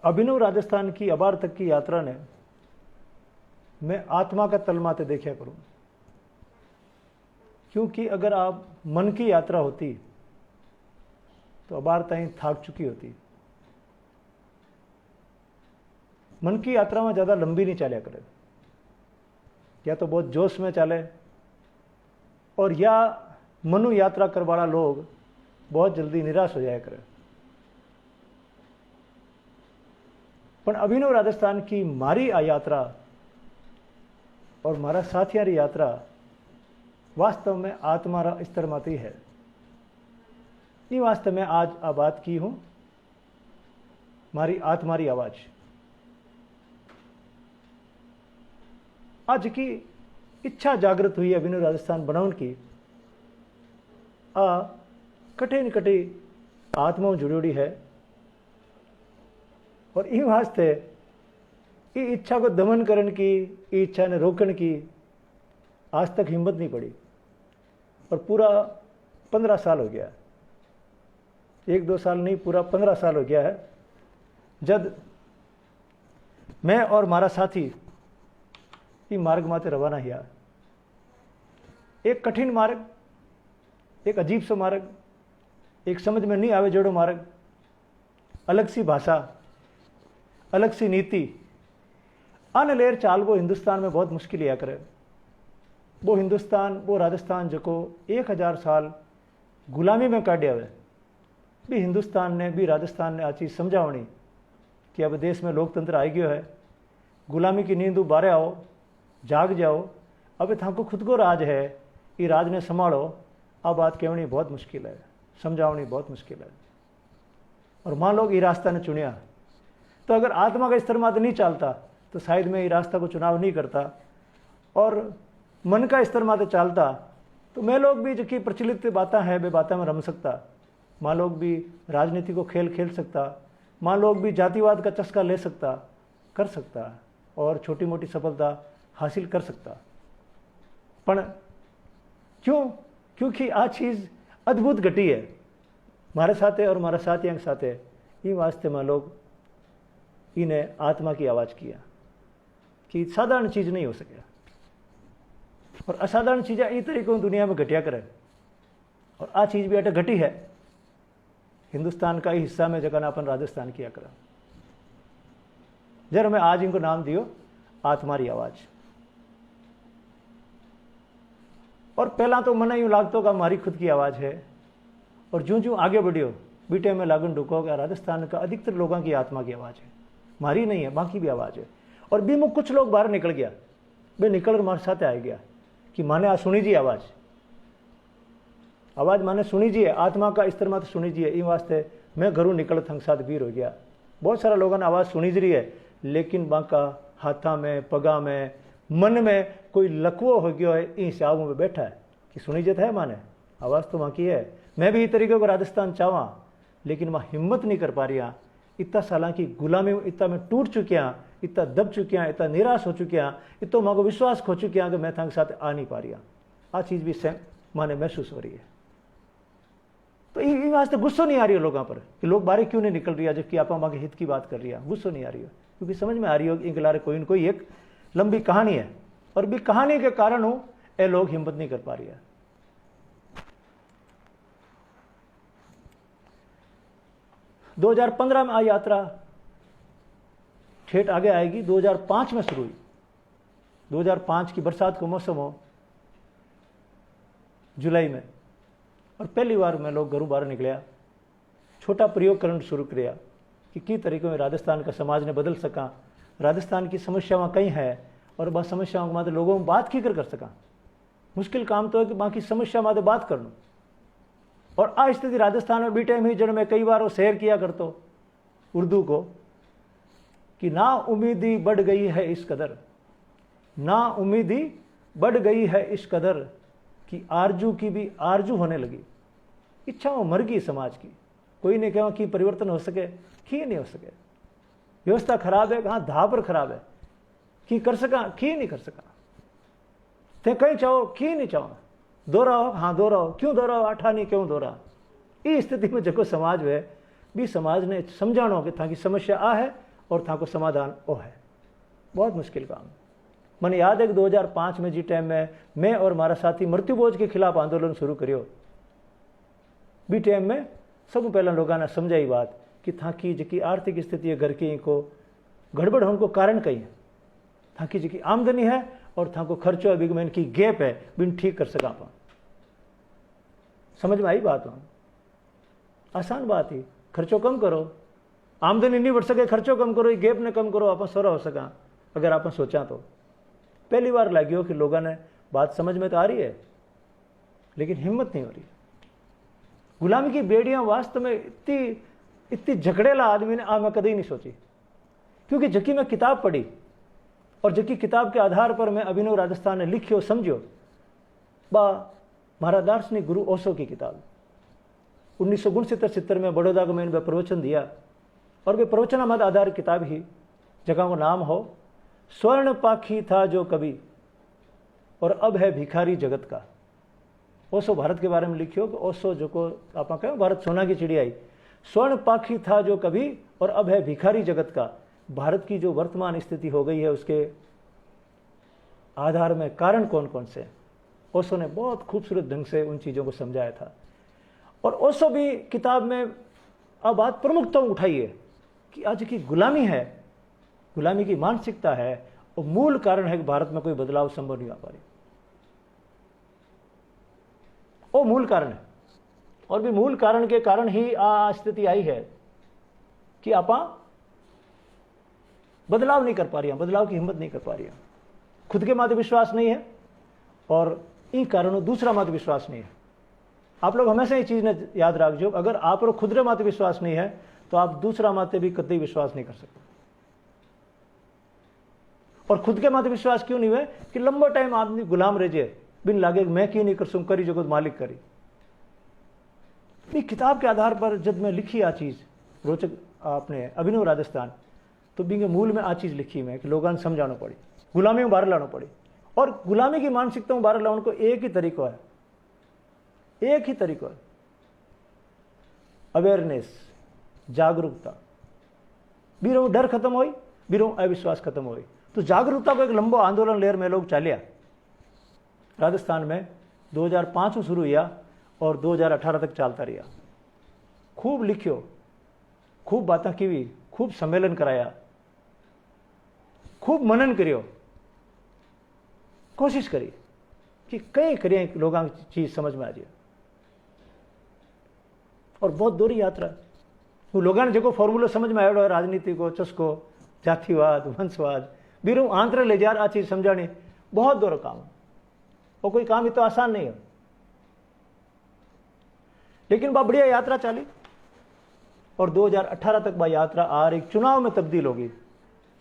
अभिनव राजस्थान की अबार तक की यात्रा ने मैं आत्मा का तलमाते देखा करूं, क्योंकि अगर आप मन की यात्रा होती तो अबार ताई थाक चुकी होती। मन की यात्रा में ज़्यादा लंबी नहीं चलिया करे, या तो बहुत जोश में चले, और या मनु यात्रा कर वाला लोग बहुत जल्दी निराश हो जाया करे। पण अभिनव राजस्थान की मारी आ यात्रा और मारा साथियारी यात्रा वास्तव में आत्मा स्तर माती है। ये वास्तव में आज आ बात की हूं, मारी आत्मारी आवाज। आज की इच्छा जागृत हुई अभिनव राजस्थान बनाउन की आ कठिन कटी आत्मा जुड़ी है, और इन वास्ते ये इच्छा को दमन करने की, ये इच्छा ने रोकने की आज तक हिम्मत नहीं पड़ी। और पूरा 15 साल हो गया, 1-2 साल नहीं, पूरा 15 साल हो गया है जब मैं और मारा साथी ये मार्ग माते रवाना किया। एक कठिन मार्ग, एक अजीब सा मार्ग, एक समझ में नहीं आवे जोड़ो मार्ग, अलग सी भाषा, अलग सी नीति, आने लेर चाल वो हिंदुस्तान में बहुत मुश्किल या करे। वो हिंदुस्तान, वो राजस्थान जो को 1000 साल गुलामी में काटिया हुए, भी हिंदुस्तान ने, भी राजस्थान ने आ चीज़ समझावनी कि अब देश में लोकतंत्र आ गयो है, गुलामी की नींद बारे आओ, जाग जाओ, अब थाको खुद को राज है, ये राज ने संभालो। अब बात कहनी बहुत मुश्किल है, समझावनी बहुत मुश्किल है। और मान लोग ये रास्ता ने चुनिया, तो अगर आत्मा का स्तर मात्र नहीं चलता तो शायद मैं ये रास्ता को चुनाव नहीं करता, और मन का स्तर मात्र चलता तो मैं लोग भी जो कि प्रचलित बातें हैं वे बातें में रम सकता, माँ लोग भी राजनीति को खेल खेल सकता, माँ लोग भी जातिवाद का चस्का ले सकता, कर सकता, और छोटी मोटी सफलता हासिल कर सकता। पण क्यों? क्योंकि आ चीज़ अद्भुत घटी है मारे साथे और मारा साथियों के साथे। ये वास्ते में लोग इन्हें आत्मा की आवाज़ किया कि साधारण चीज़ नहीं हो सके, और असाधारण चीज़ें इस तरीकों दुनिया में घटिया करे, और आ चीज़ भी अटे घटी है हिंदुस्तान का ही हिस्सा में, जगह अपन राजस्थान किया करा। जरा मैं आज इनको नाम दियो आत्मारी आवाज़। और पहला तो मन यूँ लागतो कि हमारी खुद की आवाज़ है, और जो जो आगे बढ़ियो बीटे में लागन ढुको कि राजस्थान का अधिकतर लोगों की आत्मा की आवाज़ है, मारी नहीं है, बाकी भी आवाज़ है। और भी में कुछ लोग बाहर निकल गया, वे निकल मारे साथ आ गया कि माने आ सुनी जी आवाज़, आवाज़ माने सुनी जी है, आत्मा का स्तर मत सुनी जी है। इन वास्ते मैं घरों निकल थंग साथ वीर हो गया। बहुत सारा लोगों ने आवाज़ सुनी जी है, लेकिन बाका हाथा में, पगा में, मन में कोई लकवो हो गया है, इन हिसाब में बैठा है कि सुनी जत है माने, आवाज़ तो वहाँ की है। मैं भी इस तरीके को राजस्थान चाहवा, लेकिन वहाँ हिम्मत नहीं कर पा रही। इतना साल की गुलामी इतना मैं टूट चुकिया, इतना दब चुकिया, इतना निराश हो चुकिया, इतना माँ को विश्वास खो चुकिया कि मैं थांग साथ आ नहीं पा रही। आ चीज़ भी सेम माने महसूस हो रही है। तो ये वास्ते गुस्सा नहीं आ रही है लोगों पर कि लोग बाहर क्यों नहीं निकल रही है, जबकि आप माँ के हित की बात कर रही है। गुस्सा नहीं आ रही है, क्योंकि समझ में आ रही हो कि इनके लारे कोई न कोई एक लंबी कहानी है, और भी कहानी के कारण हो ये लोग हिम्मत नहीं कर पा रही है। 2015 में आ यात्रा ठेठ आगे आएगी, 2005 में शुरू हुई। 2005 की बरसात का मौसम हो, जुलाई में, और पहली बार मैं लोग घरों बाहर निकलिया, छोटा प्रयोग करना शुरू किया कि किस तरीके में राजस्थान का समाज ने बदल सका, राजस्थान की समस्याएं कई है, और बस समस्याओं के माते लोगों में बात की कर सका। मुश्किल काम तो है कि बाकी समस्या माते बात कर लो। और आ स्थिति राजस्थान में बीटे में ही जन मैं कई बार वो शेयर किया करतो उर्दू को कि ना उम्मीदी बढ़ गई है इस कदर, ना उम्मीदी बढ़ गई है इस कदर कि आरजू की भी आरजू होने लगी। इच्छा मर गई समाज की। कोई नहीं कहा कि परिवर्तन हो सके, कि नहीं हो सके। व्यवस्था खराब है, कहाँ धा पर खराब है, कि कर सका, कि नहीं कर सका। ते कहीं चाहो, कि नहीं चाहो, दोहराओ, हाँ दोहराओ, क्यों दोहराओ, आठा नहीं क्यों दोहरा। इस स्थिति में जो समाज है भी समाज ने समझानो कि ताकि समस्या आ है और था को समाधान ओ है। बहुत मुश्किल काम। मैंने याद है कि 2005 में जी टाइम में मैं और हमारा साथी मृत्यु बोझ के खिलाफ आंदोलन शुरू करियो। बी टाइम में सब पहला लोगों ने समझाई बात कि था की जी आर्थिक स्थिति है घर की को गड़बड़ होने को कारण कहीं है, था की जी आमदनी है और था को खर्चो है बिगमैन की गैप है बिन ठीक कर सका आप। समझ में आई बात? आसान बात ही, खर्चो कम करो, आमदनी नहीं बढ़ सके खर्चो कम करो, गैप ने कम करो, आप सोरा हो सका। अगर आप सोचा तो पहली बार लगी हो कि लोगों ने बात समझ में तो आ रही है लेकिन हिम्मत नहीं हो रही। गुलामी की बेड़ियां वास्तव में इतनी झगड़ेला आदमी ने मैं कभी नहीं सोची, क्योंकि जबकि मैं किताब पढ़ी और जबकि किताब के आधार पर मैं अभिनव राजस्थान ने लिखियो समझो बा मारा दार्शनिक गुरु ओशो की किताब 1969-70 में बड़ौदा को मैंने प्रवचन दिया और वे प्रवचन हमारे आधारित किताब ही, जगह को नाम हो स्वर्ण पाखी था जो कभी और अब है भिखारी जगत का। ओशो भारत के बारे में लिखियो कि ओशो जो को आप कहो भारत सोना की चिड़िया आई, स्वर्ण पाखी था जो कभी और अब है भिखारी जगत का। भारत की जो वर्तमान स्थिति हो गई है उसके आधार में कारण कौन कौन से, ओशो ने बहुत खूबसूरत ढंग से उन चीज़ों को समझाया था। और ओशो भी किताब में अब बात प्रमुखता उठाई है कि आज की गुलामी है, गुलामी की मानसिकता है और मूल कारण है कि भारत में कोई बदलाव संभव नहीं हो पा रही। वो मूल कारण है और भी मूल कारण के कारण ही आ स्थिति आई है कि आप बदलाव नहीं कर पा रही हैं, बदलाव की हिम्मत नहीं कर पा रही हैं। खुद के मात्र विश्वास नहीं है और इन कारणों दूसरा मात्र विश्वास नहीं है। आप लोग हमेशा ये चीज ने याद रखो, अगर आप लोग खुद रे मात्र विश्वास नहीं है तो आप दूसरा मात्र भी कतई विश्वास नहीं कर सकते। और खुद के मात्र विश्वास क्यों नहीं हुए कि लंबा टाइम आदमी गुलाम रह जाए बिन लागे मैं क्यों नहीं कर सकूं, करी जो मालिक करी। किताब के आधार पर जब मैं लिखी आ चीज रोचक आपने अभिनव राजस्थान, तो बिंगे मूल में आ चीज लिखी मैं कि लोगों ने समझाना पड़ी, गुलामी में बाहर लाना पड़ी। और गुलामी की मानसिकता में बाहर लाने को एक ही तरीका है, एक ही तरीका है, अवेयरनेस, जागरूकता। बीरो डर खत्म हो, बीरो अविश्वास खत्म हो। तो जागरूकता को एक लंबा आंदोलन लेर में लोग चालिया राजस्थान में 2005 में शुरू हुआ और 2018 तक चलता रहा। खूब लिखियो, खूब बातें की, खूब सम्मेलन कराया, खूब मनन करियो, कोशिश करी कि कई करिए लोगों की चीज समझ में आ जाए। और बहुत दूरी यात्रा वो लोगों ने जो फॉर्मूला समझ में आयो राजनीति को चस्को जातिवाद वंशवाद बीरू आंतर ले जा आ चीज समझानी बहुत दौर काम है और कोई काम इतना आसान नहीं है। लेकिन वह बढ़िया यात्रा चली और 2018 तक वह यात्रा और एक चुनाव में तब्दील होगी,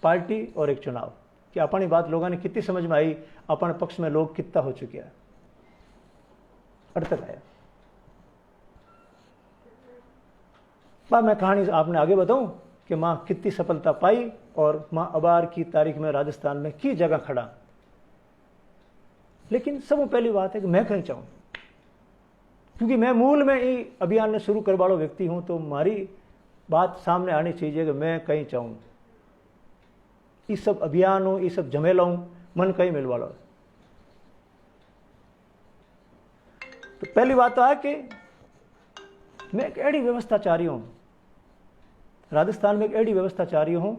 पार्टी और एक चुनाव कि अपनी बात लोगों ने कितनी समझ में आई, अपने पक्ष में लोग कितना हो चुके हैं, अड़ तक आया। मैं कहानी आपने आगे बताऊं कि मां कितनी सफलता पाई और मां अबार की तारीख में राजस्थान में की जगह खड़ा। लेकिन सब पहली बात है कि मैं कहीं चाहूं, क्योंकि मैं मूल में ही अभियान ने शुरू करवा वाला व्यक्ति हूं, तो हमारी बात सामने आनी चाहिए कि मैं कहीं चाहूं। इस सब अभियान हो, ये सब झमेला हूं, मन कहीं मिल वाला। तो पहली बात तो है कि मैं एक ऐसी व्यवस्था चाह रही हूं, राजस्थान में एक ऐसी व्यवस्था चाह रही हूं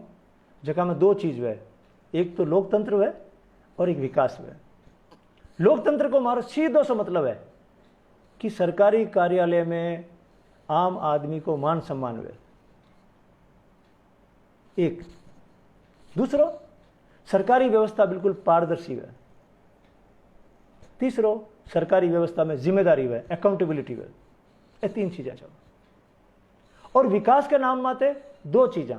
जगह में दो चीज है, एक तो लोकतंत्र है और एक विकास है। लोकतंत्र को हमारा सीधा सा मतलब है कि सरकारी कार्यालय में आम आदमी को मान सम्मान है, एक। दूसरो, सरकारी व्यवस्था बिल्कुल पारदर्शी है। तीसरो, सरकारी व्यवस्था में जिम्मेदारी है, अकाउंटेबिलिटी है। ये तीन चीजें चाहिए। और विकास के नाम माते दो चीजें,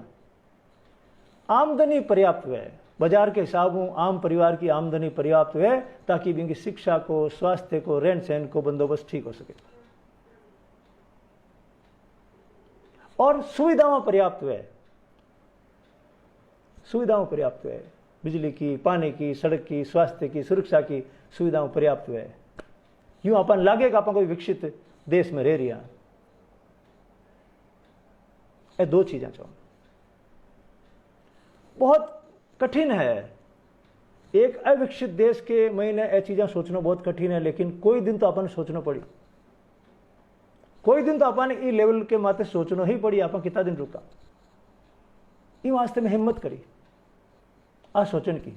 आमदनी पर्याप्त है, बाजार के हिसाबों आम परिवार की आमदनी पर्याप्त है ताकि इनकी शिक्षा को, स्वास्थ्य को, रहन सहन को बंदोबस्त ठीक हो सके। और सुविधाओं पर्याप्त है, सुविधाओं पर्याप्त है, बिजली की, पानी की, सड़क की, स्वास्थ्य की, सुरक्षा की सुविधाओं पर्याप्त है। यूं अपन लागे कि अपन कोई विकसित देश में रह रहा। ये दो चीजें चाहो। बहुत कठिन है। एक अविकसित देश के महीने ये चीज़ें सोचना बहुत कठिन है, लेकिन कोई दिन तो अपन सोचना पड़ी, कोई दिन तो अपन ई लेवल के माते सोचना ही पड़ी। आप कितना दिन रुका ई वास्ते में हिम्मत करी आ सोचन की,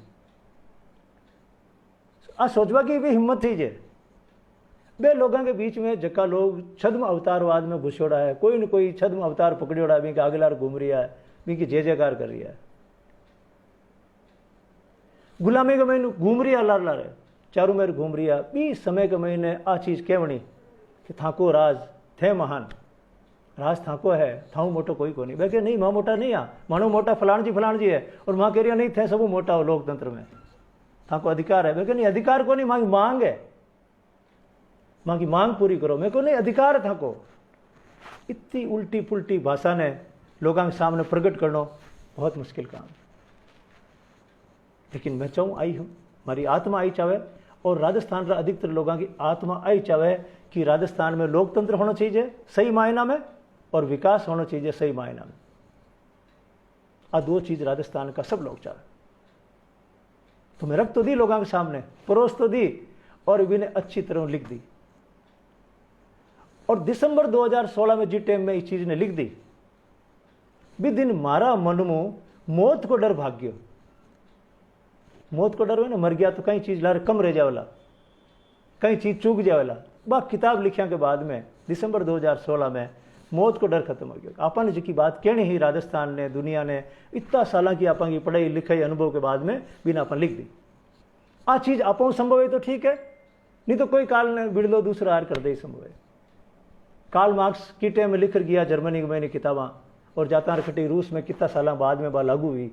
आ सोचवा की भी हिम्मत थी जे बे लोगों के बीच में जका लोग छद्म अवतारवाद में घुसोड़ा है, कोई न कोई छद्म अवतार पकड़ोड़ा है, भी आगे लार घूम रहा है, भी जय जयकार कर रही है, गुलामी के महीने घूम रही है, लार लार चारों मेर घूम रही है। बी समय के महीने आ चीज कहवनी कि थाको राज थे महान, राज थाको है, थाऊ मोटो कोई को नहीं। वे के नहीं मां मोटा नहीं आ, मानो मोटा फलाण जी है, और मां कह रही नहीं थे सब मोटा हो लोकतंत्र में, थाको अधिकार है। वे के नहीं अधिकार को नहीं, मांगी मांग है, मां की मांग पूरी करो। मेरे को नहीं अधिकार था को। इतनी उल्टी पुल्टी भाषा ने लोगों के सामने प्रकट करना बहुत मुश्किल काम, लेकिन मैं चाहूँ आई हूँ, हमारी आत्मा आई चाहे, और राजस्थान का अधिकतर लोगों की आत्मा आई चाहे कि राजस्थान में लोकतंत्र होना चाहिए सही मायना में, और विकास होना चाहिए सही मायना में। आ दो चीज राजस्थान का सब लोग चाहे। तो मैं रख तो दी लोगों के सामने, परोस तो दी, और भी ने अच्छी तरह लिख दी। और दिसंबर 2016 में जी टाइम में इस चीज ने लिख दी, भी दिन मारा मन में मौत को डर भाग गयो। मौत को डर है ना, मर गया तो कई चीज लारे कम रह जावेला, कई चीज चूक जावेला। बा किताब लिखा के बाद में दिसंबर 2016 में मौत को डर खत्म हो गया। आपने जी की बात कहनी ही राजस्थान ने, दुनिया ने इतना साल की आपा की पढ़ाई लिखाई अनुभव के बाद में बिना अपन लिख दी। आ चीज आपो संभव है तो ठीक है, नहीं तो कोई काल ने बिड़लो दूसरा हार कर दे संभव है। कार्ल मार्क्स की टाइम में लिख कर गया जर्मनी में किताबा, और जाता रखटी रूस में कितना साल बाद में बा लागू हुई।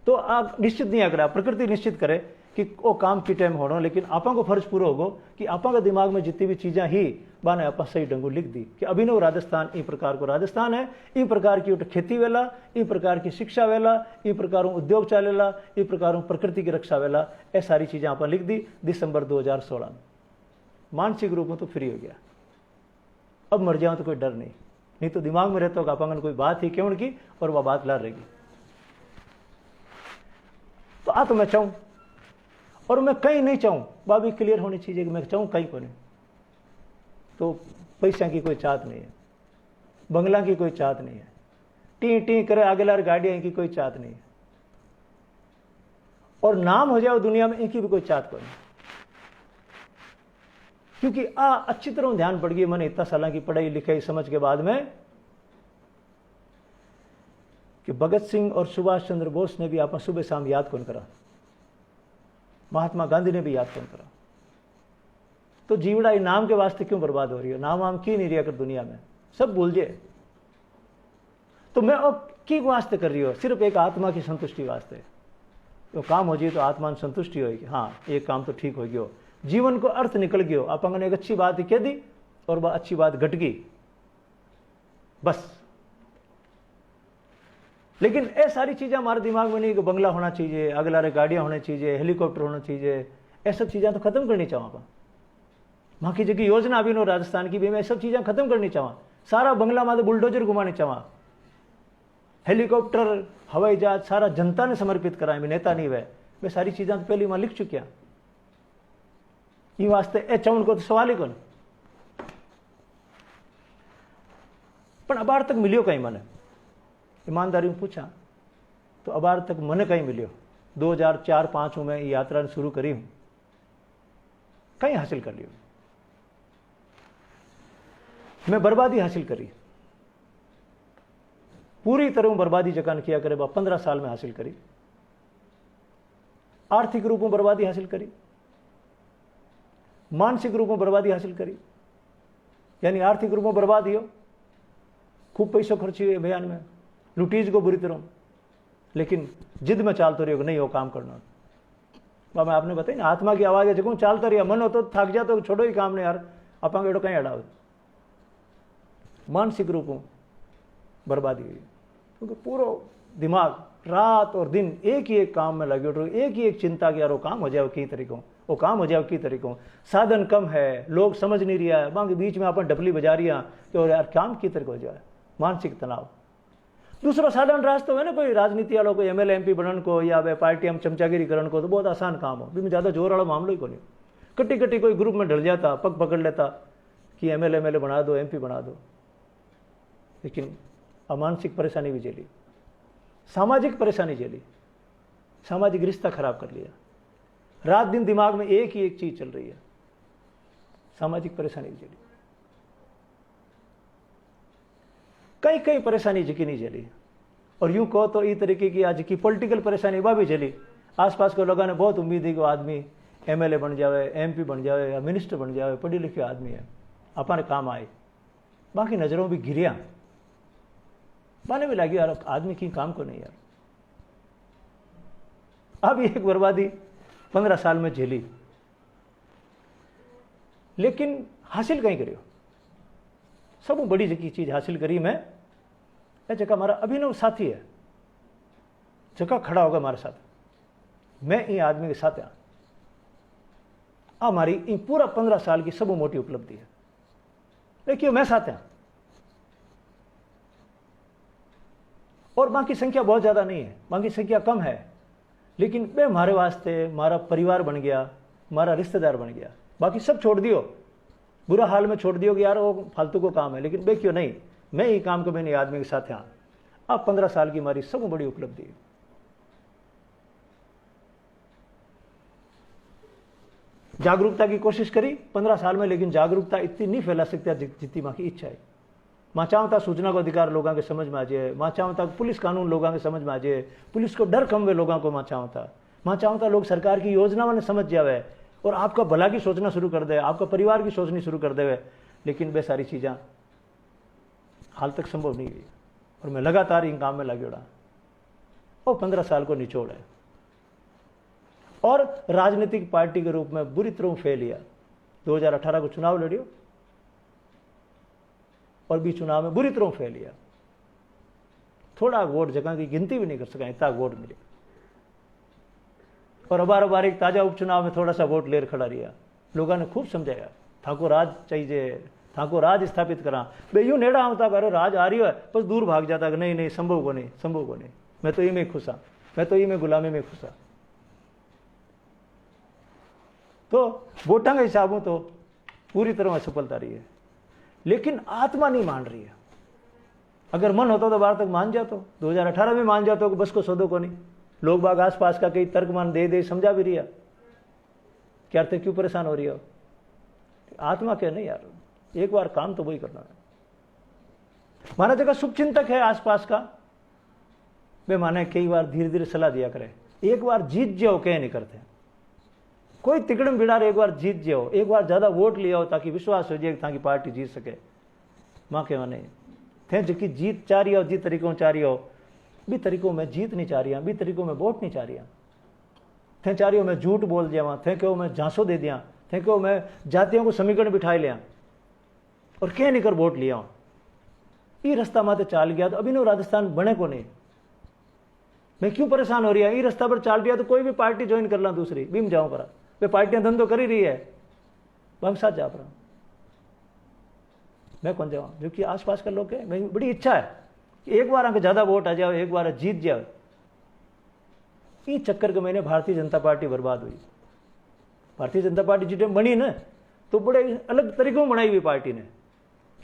तो आप निश्चित नहीं अगर प्रकृति निश्चित करे कि वो काम की टाइम होना, लेकिन आपा को फर्ज पूरा होगो कि आपा का दिमाग में जितनी भी चीजें ही बाने आपा सही ढंगू लिख दी कि अभिनव राजस्थान ई प्रकार को राजस्थान है, ई प्रकार की खेती वेला, ई प्रकार की शिक्षा वेला, ई प्रकार उद्योग चालेला, ई प्रकार प्रकृति की रक्षा वेला, ये सारी चीजें आपा लिख दी दिसंबर 2016 में। मानसिक रूप में तो फ्री हो गया, अब मर जाओ तो कोई डर नहीं, नहीं तो दिमाग में रहता होगा आपा कोई बात ही क्यों की, और वह बात ला रहेगी। तो आ तो मैं चाहूं, और मैं कहीं नहीं चाहूं, बाबी क्लियर होनी चाहिए कि मैं चाहूं कहीं को नहीं। तो पैसा की कोई चाहत नहीं है, बंगला की कोई चाहत नहीं है, टी टी करे आगे लार गाड़ियां की कोई चाहत नहीं है, और नाम हो जाओ दुनिया में इनकी भी कोई चाहत को नहीं। क्योंकि अच्छी तरह ध्यान पड़ गई मैंने इतना साल की पढ़ाई लिखाई समझ के बाद में कि भगत सिंह और सुभाष चंद्र बोस ने भी आप सुबह शाम याद कौन करा, महात्मा गांधी ने भी याद कौन करा। तो जीवड़ा नाम के वास्ते क्यों बर्बाद हो रही है, नाम आम की नहीं रही अगर दुनिया में, सब भूल जाए। तो मैं अब की वास्ते कर रही हो, सिर्फ एक आत्मा की संतुष्टि वास्ते। तो काम हो जाए तो आत्मा में संतुष्टि होगी, हाँ एक काम तो ठीक हो गयो, जीवन को अर्थ निकल गयो। अपन ने एक अच्छी बात कह दी और वह अच्छी बात घट गई बस। लेकिन ये सारी चीजें हमारे दिमाग में नहीं कि बंगला होना चाहिए, अगलारे गाड़ियां होनी चाहिए, हेलीकॉप्टर होना चाहिए, ये सब चीजें तो खत्म करनी चाहूँ। वहां की जगह योजना अभी नो राजस्थान की भी मैं सब चीजें खत्म करनी चाहूँ। सारा बंगला में तो बुलडोजर घुमाने चाहूँ, हेलीकॉप्टर हवाई जहाज सारा जनता ने समर्पित कराए, मैं नेता नहीं वे सारी चीजें तो पहले वहां लिख चुकिया। ये वास्ते ए चाउन को तो सवाल ही कौन। पर अबार तक मिलियो कहीं मैंने ईमानदारी में पूछा तो अबार तक मने कहीं मिलियो। 2004-05 में ये यात्रा शुरू करी हूं, कहीं हासिल कर लियो। मैं बर्बादी हासिल करी, पूरी तरह बर्बादी जकान किया करे 15 साल में हासिल करी। आर्थिक रूप में बर्बादी हासिल करी, मानसिक रूप में बर्बादी हासिल करी। यानी आर्थिक रूप में बर्बाद हो, खूब पैसों खर्ची हुए अभियान में, लुटीज को बुरी तरह, लेकिन जिद में चालते रहियो नहीं हो काम करना। मैं आपने बताई ना, आत्मा की आवाज है जगह चालता रहिया, मन हो तो थक जा तो छोड़ो ही काम नहीं यार, आप एडो कहीं अड़ाओ। मानसिक रूप में बर्बादी हुई, क्योंकि पूरा दिमाग रात और दिन एक ही एक काम में लगे उठो, एक ही एक चिंता की यार वो काम हो जाए कई तरीकों, वो काम हो जाए कई तरीकों। साधन कम है, लोग समझ नहीं रहा है, वहां के बीच में अपन डपली बजा रही तो यार काम की तरीके हो जाए। मानसिक तनाव, दूसरो साधारण रास्तो है ना, कोई राजनीति वालों को एमएलए एमपी बनने को या वे पार्टी में चमचागिरी करने को तो बहुत आसान काम हो, भी ज़्यादा जोर वाला मामलो ही को नहीं। कट्टी कट्टी कोई ग्रुप में ढल जाता, पग पकड़ लेता कि एमएलए बना दो, एमपी बना दो। लेकिन मानसिक परेशानी भी झेली, सामाजिक परेशानी झेली, सामाजिक रिश्ता खराब कर लिया, रात दिन दिमाग में एक ही एक चीज चल रही है, सामाजिक परेशानी भी झेली। कई कई परेशानी जिकी नहीं झेली। और यूं कहो तो इस तरीके की आज की पॉलिटिकल परेशानी वह भी झेली। आसपास के लोगों ने बहुत उम्मीद है कि आदमी एमएलए बन जाए, एमपी बन जाए या मिनिस्टर बन जाए, पढ़े लिखे आदमी है, अपने काम आए। बाकी नजरों भी गिरिया, माने भी लगी यार आदमी की काम को नहीं यार। अब एक बर्बादी 15 साल में झेली, लेकिन हासिल कहीं करियो, सब बड़ी जकी चीज हासिल करी मैं। जगह हमारा अभिनव साथी है, जगह खड़ा होगा हमारे साथ, मैं इन आदमी के साथ हमारी इन पूरा 15 साल की सब मोटी उपलब्धि है। देखिए मैं साथ हैं, और बाकी संख्या बहुत ज्यादा नहीं है, बाकी संख्या कम है, लेकिन वे हमारे वास्ते हमारा परिवार बन गया, हमारा रिश्तेदार बन गया। बाकी सब छोड़ दियो, बुरा हाल में छोड़ दियो कि यार वो फालतू को काम है, लेकिन वे क्यों नहीं, मैं ही काम को मैंने आदमी के साथ यहाँ। अब 15 साल की हमारी सब बड़ी उपलब्धि है। जागरूकता की कोशिश करी 15 साल में, लेकिन जागरूकता इतनी नहीं फैला सकता जितनी माँ की इच्छा है। माँ चाहता सूचना को अधिकार लोगों के समझ में आ जाए, माँ चाहता पुलिस कानून लोगों के समझ में आ जाए, पुलिस को डर कम हुए लोगों को। माँ चाहता लोग सरकार की योजनाओं ने समझ जावे और आपका भला की सोचना शुरू कर दे, आपका परिवार की सोचनी शुरू कर दे। लेकिन वे सारी चीज़ें हाल तक संभव नहीं हुई, और मैं लगातार इन काम में लगे उड़ा। और 15 साल को निचोड़ है, और राजनीतिक पार्टी के रूप में बुरी तरह फेल लिया। 2018 को चुनाव लड़ियो और भी चुनाव में बुरी तरह फेल लिया। थोड़ा वोट जगह की गिनती भी नहीं कर सका, इतना वोट मिले। और अबार एक ताजा उपचुनाव में थोड़ा सा वोट लेकर खड़ा रहा। लोगों ने खूब समझाया थाको राज चाहिए, थाको राज स्थापित करा। बे यूं नेड़ा होता करो राज आ रही है, बस दूर भाग जाता कि नहीं नहीं संभव को नहीं, संभव को नहीं, मैं तो ये में खुश हाँ, मैं तो ये में गुलामी में खुश हाँ। तो वोटा के हिसाबों तो पूरी तरह असफलता रही है, लेकिन आत्मा नहीं मान रही है। अगर मन होता तो बार तक मान जातो, 2018 में मान जातो कि बस को सौदो को नहीं। लोग बाग आस पास का कई तर्क मान दे समझा भी रही है, क्या अर्थ क्यों परेशान हो रही हो। आत्मा क्या नहीं यार, एक बार काम तो वही करना है। माना जगह शुभचिंतक है आसपास का, वे माने कई बार धीरे धीरे सलाह दिया करे, एक बार जीत जाओ कह नहीं करते। कोई तिकड़म बिड़ार एक बार जीत जाओ, एक बार ज्यादा वोट लिया हो ताकि विश्वास हो जाए ताकि पार्टी जीत सके। माँ के माने थे जबकि जीत चाह रही हो, जिस तरीकों चाह रही हो, भी तरीकों में जीत नहीं चाह रही, भी तरीकों में वोट नहीं चाह रही। थे चाह रही हो मैं झूठ बोल जावा, थे क्यों मैं झांसो दे दिया, थे क्यों मैं जातियों को समीकरण बिठाए लिया और कह नहीं कर वोट लिया। ये रास्ता माते चाल गया तो अभी नो राजस्थान बने को नहीं। मैं क्यों परेशान हो रही है, ये रास्ता पर चाल गया तो कोई भी पार्टी ज्वाइन कर ला, दूसरी बीम जाऊं करा। वे पार्टियां धंधो कर ही रही है, वह साथ जा रहा, मैं कौन जाऊँ। जो कि आसपास के लोग है, मेरी बड़ी इच्छा है कि एक बार आके ज्यादा वोट आ जाए, एक बार जीत जाए। इस चक्कर के मैंने भारतीय जनता पार्टी बर्बाद हुई। भारतीय जनता पार्टी जिस टाइम बनी ना तो बड़े अलग तरीकों बनाई हुई पार्टी ने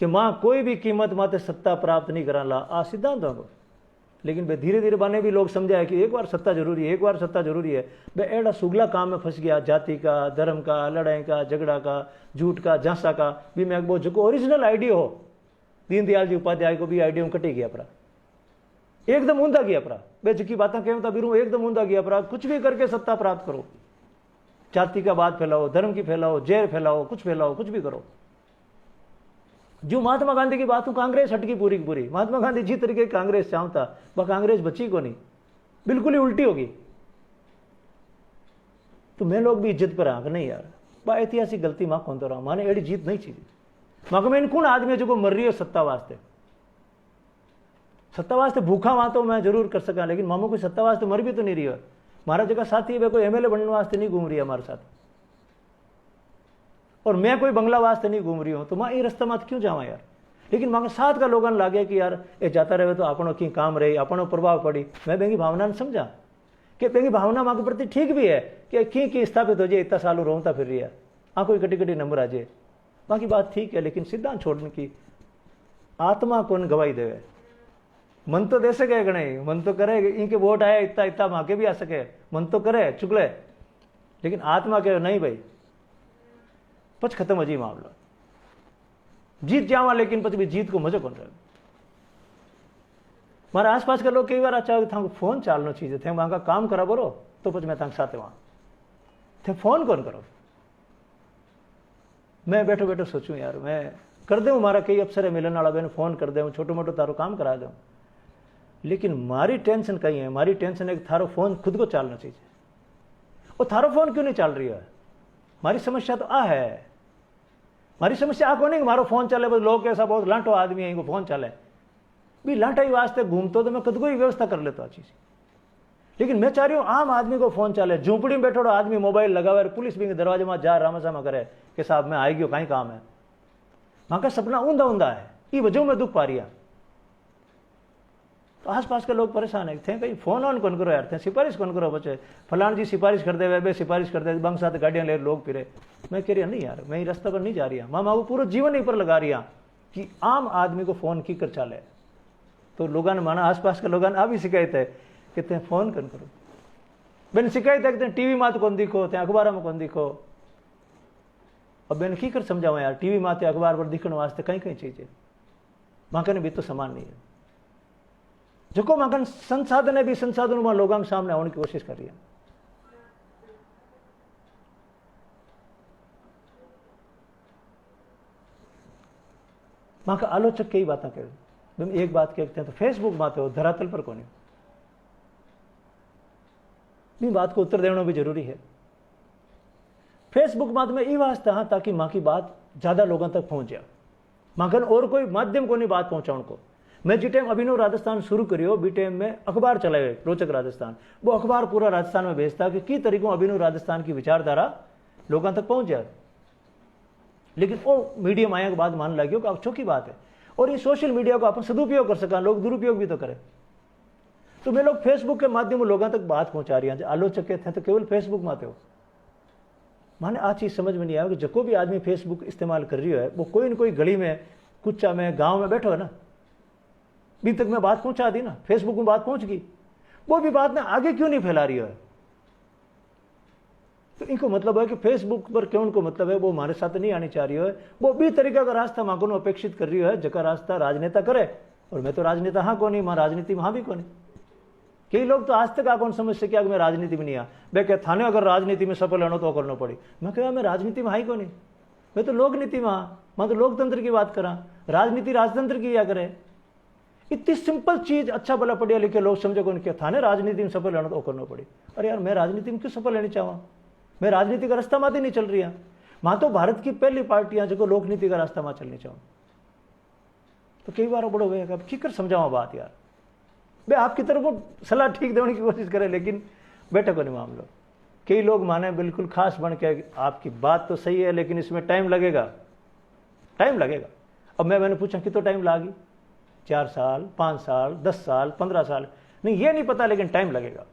कि माँ कोई भी कीमत माते सत्ता प्राप्त नहीं करा ला, आ सिद्धांत होगा। लेकिन वे धीरे धीरे बने भी लोग समझाए कि एक बार सत्ता जरूरी है, एक बार सत्ता जरूरी है। वे एड़ा सुगला काम में फंस गया, जाति का, धर्म का, लड़ाई का, झगड़ा का, झूठ का, झांसा का। भी मैं वो जो ओरिजिनल आइडिया हो, दीनदयाल जी उपाध्याय को भी आइडिया कटे गया परा, एकदम ऊंधा गया परा। वे जिकी बातें कहता बिरू एकदम ऊंधा गया परा। कुछ भी करके सत्ता प्राप्त करो, जाति का बात फैलाओ, धर्म की फैलाओ, जहर फैलाओ, कुछ फैलाओ, कुछ भी करो। जो महात्मा गांधी की बात हो, कांग्रेस हटकी पूरी की पूरी। महात्मा गांधी जिस तरीके की कांग्रेस चाहता, वह कांग्रेस बची को नहीं, बिल्कुल ही उल्टी होगी। तो मैं लोग भी इज्जत पर आ नहीं यार, बा ऐतिहासिक गलती मां कौन तो रहा, माने एड़ी जीत नहीं चाहिए। मां को मैं कौन आदमी जो मर रही है सत्ता वास्ते, सत्ता वास्ते भूखा वहां तो मैं जरूर कर सका, लेकिन मामू कोई सत्ता वास्ते मर भी तो नहीं रही है। हमारा जगह साथी है, कोई एमएलए बनने वास्ते नहीं घूम रही है हमारे साथ, और मैं कोई बंगला वास्ते नहीं घूम रही हूं। तो मां ये रास्ता मत क्यों जावा यार। लेकिन मांगे साथ का लोगन लागे कि यार ये जाता रहे तो आपनो की काम रही, आपनो प्रभाव पड़ी। मैं बेंगी भावना ने समझा कि बेंगी भावना मां के प्रति ठीक भी है कि की स्थापित हो जाए, इतना सालों रोता फिर रही है, कोई कटी कटी नंबर आ जाए, बाकी बात ठीक है। लेकिन सिद्धांत छोड़ने की आत्मा कौन गवाही देवे? मन तो दे सके गणे, मन तो करे इनके वोट आए इतना इतना मांगे भी आ सके, मन तो करे चुगले, लेकिन आत्मा कहे नहीं भाई, पछ खत्म हो जी मामला, जीत जावा लेकिन पछ भी जीत को मजा कौन रहे। मारे आसपास के लोग कई बार अच्छा था फोन चालनो चीज थे, वहां का काम करा बोलो तो पछ मैं तंग साथ वहां थे फोन कौन करो। मैं बैठो बैठो सोचूं यार मैं कर दे, मारा कई अफसर है मिलन वाला, फोन कर दे, छोटो मोटो तारो काम करा दो, लेकिन मारी टेंशन कहीं है, मारी टेंशन है कि थारो फोन खुद को चालना चाहिए। और थारो फोन क्यों नहीं चाल रही है? मारी समस्या तो आ है, मारी समस्या आ कौन है कि मारो फोन चले, बस लोग ऐसा बहुत लांटो आदमी है इनको फोन चले भी, लांटा ही वास्ते घूमतो तो मैं खुद को ही व्यवस्था कर लेता चीज। लेकिन मैं चाह रही हूँ आम आदमी को फोन चले, झूंपड़ी में बैठो आदमी मोबाइल लगावे, पुलिस भी दरवाजे में जा रामासामा करे कि साहब मैं आई गयो कहीं काम है, वहां का सपना ऊंधा ऊंधा है, ये वजह में दुख पा रही है। तो आसपास के लोग परेशान है थे, कहीं फोन ऑन कौन करो यार, थे सिफारिश कौन करो बच्चे, फलान जी सिफारिश कर दे, वे सिफारिश कर दे, बंग साथ गाड़ियां ले लोग फिरे। मैं कह रही नहीं यार, मैं रास्ते पर नहीं जा रही, माँ वो पूरा जीवन ही पर लगा रही कि आम आदमी को फोन की कर चाले। तो लोगों ने माना, आसपास के लोगों ने आ भी शिकायत है कि फोन कौन करो, बेन शिकायत है कि टीवी मात कौन दिखो, अखबार में कौन दिखो। अब बेन की कर समझावा यार, टीवी माते अखबार पर दिखने वास्ते कहीं कहीं चीजें माकन भी तो समान नहीं है, जो माकन संसाधन है भी संसाधनों में लोगों के सामने आने की कोशिश कर रही है। मां का आलोचक कई बातें कह, एक बात कहते हैं तो फेसबुक माते हो धरातल पर कौन है, बात को उत्तर देना भी जरूरी है। फेसबुक माध्यम में ये वास्ता हाँ ताकि माँ की बात ज्यादा लोगों तक पहुंच जाए, माखन और कोई माध्यम को नहीं बात पहुंचाने को। मैं जी टाइम अभिनव राजस्थान शुरू करियो बी टाइम में अखबार चलाए रोचक राजस्थान, वो अखबार पूरा राजस्थान में भेजता कि तरीकों अभिनव राजस्थान की विचारधारा लोगों तक पहुंच जाए। लेकिन वो मीडियम आने के बाद मान लगे कि अब चौकी बात है, और ये सोशल मीडिया को अपन सदुपयोग कर सका, लोग दुरुपयोग भी तो करें। तो मैं लोग फेसबुक के माध्यम लोगों तक बात पहुंचा रही हैं, आलोचक थे तो केवल फेसबुक माते हो। माने आ चीज समझ में नहीं आया कि जो भी आदमी फेसबुक इस्तेमाल कर रही है वो कोई न कोई गली में कुच्चा में गांव में बैठो है ना, अभी तक मैं बात पहुंचा दी ना, फेसबुक में बात पहुंच गई, वो भी बात ने आगे क्यों नहीं फैला रही है। तो इनको मतलब है कि फेसबुक पर क्यों उनको मतलब है वो हमारे साथ नहीं आनी चाह रही है, वो भी तरीका का रास्ता मां को अपेक्षित कर रही है जका रास्ता राजनेता करे। और मैं तो राजनेता हाँ कौन, मां राजनीति में हाँ भी कौन। कई लोग तो आज तक आ कौन समझ सके मैं राजनीति में नहीं आ, वे कह थाने अगर राजनीति में सफल होना तो करना पड़ी। मैं कहा मैं राजनीति में हाई को नहीं, मैं तो लोक नीति में हाँ, मैं तो लोकतंत्र की बात करा, राजनीति राजतंत्र की या करे। इतनी सिंपल चीज अच्छा भला पढ़िया लिखे लोग समझो कौन क्या थाने राजनीति में सफल होना तो करना पड़ी। अरे यार मैं राजनीति में क्यों सफल लेनी चाहूँ, मैं राजनीति का रास्ता माते नहीं चल रही है, मां तो भारत की पहली पार्टियां जो लोकनीति का रास्ता मां चलनी चाहूँ। तो कई बार बड़ो वे की कर समझावा बात यार, वे आपकी तरफ को सलाह ठीक देने की कोशिश करे लेकिन बैठक को नहीं मामलो। कई लोग माने बिल्कुल खास बन के आपकी बात तो सही है लेकिन इसमें टाइम लगेगा, टाइम लगेगा। अब मैंने पूछा कितना टाइम लागी, 4 साल 5 साल 10 साल 15 साल, नहीं ये नहीं पता लेकिन टाइम लगेगा।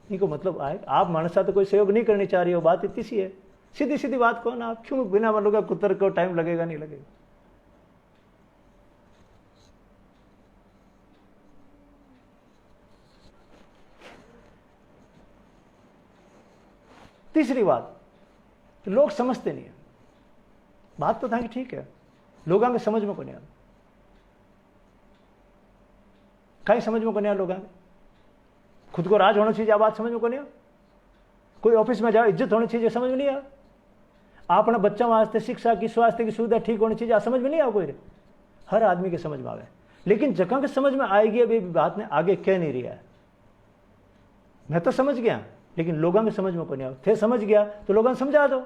इनको मतलब आए आप मानस साथ कोई सहयोग नहीं करनी चाह रही हो, बात इतनी सी है, सीधी सीधी बात कहो ना, आप क्यों बिना मतलब कुतर को टाइम लगेगा नहीं लगेगा। तीसरी बात, तो लोग समझते नहीं है, बात तो था कि ठीक है लोगों के समझ में को नहीं आ, कहीं समझ में को नहीं आ, लोगों खुद को राज होना चाहिए बात समझ में को नहीं आ, कोई ऑफिस में जाओ इज्जत होनी चाहिए समझ में नहीं आ, अपने बच्चों वास्ते शिक्षा की स्वास्थ्य की सुविधा ठीक होनी चाहिए समझ में नहीं आ, कोई हर आदमी के समझ में आवे। लेकिन जगह के समझ में आएगी अभी बात ने आगे कह नहीं रहा है, मैं तो समझ गया लेकिन लोगों के समझ में को नहीं आ, थे समझ गया तो लोगों ने समझा दो।